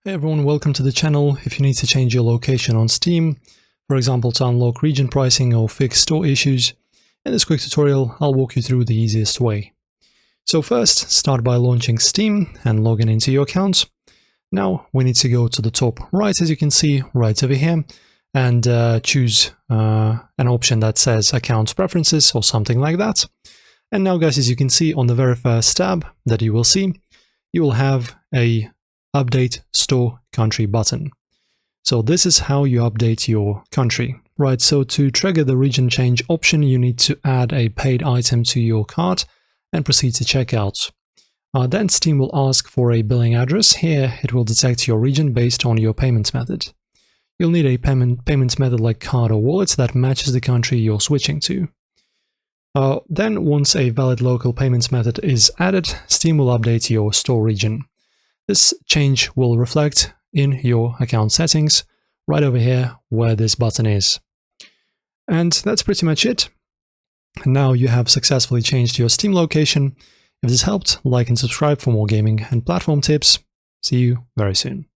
Hey everyone, welcome to the channel. If you need to change your location on Steam, for example to unlock region pricing or fix store issues, in this quick tutorial I'll walk you through the easiest way. So first, start by launching Steam and logging into your account. Now we need to go to the top right, as you can see, right over here, and choose an option that says Account Preferences or something like that. And now guys, as you can see on the very first tab that you will see, you will have a Update Store Country button. So this is how you update your country, right? So to trigger the region change option, you need to add a paid item to your cart and proceed to checkout. Then Steam will ask for a billing address. Here it will detect your region based on your payment method. You'll need a payment method like card or wallet that matches the country you're switching to. Then once a valid local payment method is added, Steam will update your store region. This change will reflect in your account settings right over here where this button is. And that's pretty much it. Now you have successfully changed your Steam location. If this helped, like and subscribe for more gaming and platform tips. See you very soon.